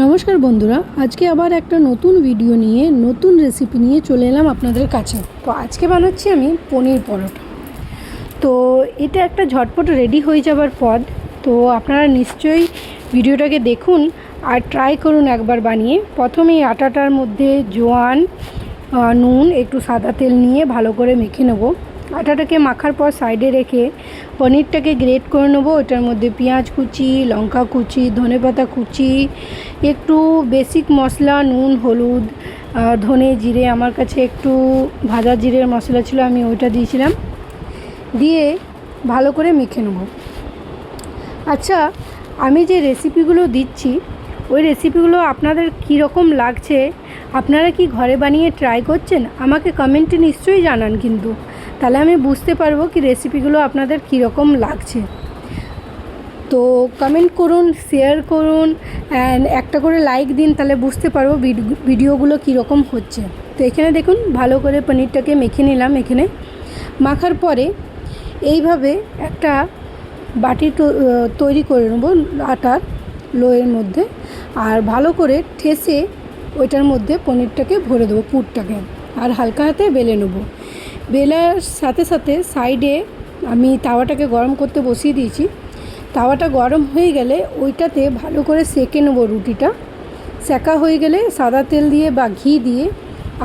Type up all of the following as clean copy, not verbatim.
নমস্কার বন্ধুরা, আজকে আবার একটা নতুন ভিডিও নিয়ে নতুন রেসিপি নিয়ে চলে এলাম আপনাদের কাছে। তো আজকে বানাচ্ছি আমি পনির পরোটা। তো এটা একটা ঝটপট রেডি হয়ে যাবার পদ। তো আপনারা নিশ্চয়ই ভিডিওটাকে দেখুন আর ট্রাই করুন একবার বানিয়ে। প্রথমেই আটাটার মধ্যে জোয়ান, নুন, একটু সাদা তেল নিয়ে ভালো করে মেখে নেব। আটাটাকে মাখার পর সাইডে রেখে পনিরটাকে গ্রেট করে নেবো। ওটার মধ্যে পেঁয়াজ কুচি, লঙ্কা কুচি, ধনেপাতা কুচি, একটু বেসিক মশলা, নুন, হলুদ, ধনে, জিরে, আমার কাছে একটু ভাজা জিরের মশলা ছিল, আমি ওইটা দিয়েছিলাম, দিয়ে ভালো করে মেখে নেব। আচ্ছা, আমি যে রেসিপিগুলো দিচ্ছি ওই রেসিপিগুলো আপনাদের কীরকম লাগছে, আপনারা কি ঘরে বানিয়ে ট্রাই করছেন? আমাকে কমেন্টে নিশ্চয়ই জানান, কিন্তু তাহলে আমি বুঝতে পারবো কি রেসিপিগুলো আপনাদের কীরকম লাগছে। তো কমেন্ট করুন, শেয়ার করুন, অ্যান্ড একটা করে লাইক দিন, তাহলে বুঝতে পারবো ভিডিওগুলো কীরকম হচ্ছে। তো এখানে দেখুন ভালো করে পনিরটাকে মেখে নিলাম। এখানে মাখার পরে এইভাবে একটা বাটি তৈরি করে নেবো আটার লোয়ের মধ্যে, আর ভালো করে ঠেসে ওইটার মধ্যে পনিরটাকে ভরে দেবো, পুরটাকে, আর হালকা হাতে বেলে নেবো। বেলার সাথে সাথে সাইডে আমি তাওয়াটাকে গরম করতে বসিয়ে দিয়েছি। তাওয়াটা গরম হয়ে গেলে ওইটাতে ভালো করে সেঁকে নেবো রুটিটা। সেঁকা হয়ে গেলে সাদা তেল দিয়ে বা ঘি দিয়ে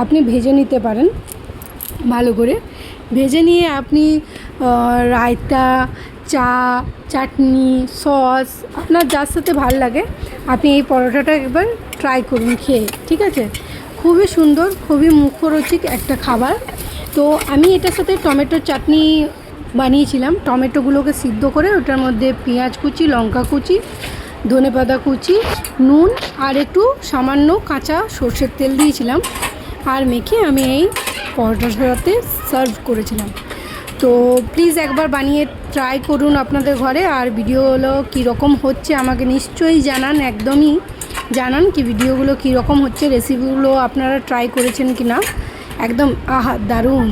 আপনি ভেজে নিতে পারেন। ভালো করে ভেজে নিয়ে আপনি রায়তা, চা, চাটনি, সস, আপনার যার সাথে ভালো লাগে আপনি এই পরোটাটা একবার ট্রাই করুন খেয়ে, ঠিক আছে? খুবই সুন্দর, খুবই মুখরোচক একটা খাবার। তো আমি এটার সাথে টমেটোর চাটনি বানিয়েছিলাম। টমেটোগুলোকে সিদ্ধ করে ওটার মধ্যে পেঁয়াজ কুচি, লঙ্কা কুচি, ধনেপাতা কুচি, নুন আর একটু সামান্য কাঁচা সর্ষের তেল দিয়েছিলাম, আর মেখে আমি এই পরোটার সাথে সার্ভ করেছিলাম। তো প্লিজ একবার বানিয়ে ট্রাই করুন আপনাদের ঘরে, আর ভিডিওগুলো কীরকম হচ্ছে আমাকে নিশ্চয়ই জানান, একদমই জানান কি ভিডিওগুলো কীরকম হচ্ছে, রেসিপিগুলো আপনারা ট্রাই করেছেন কি না। একদম আহা দারুণ।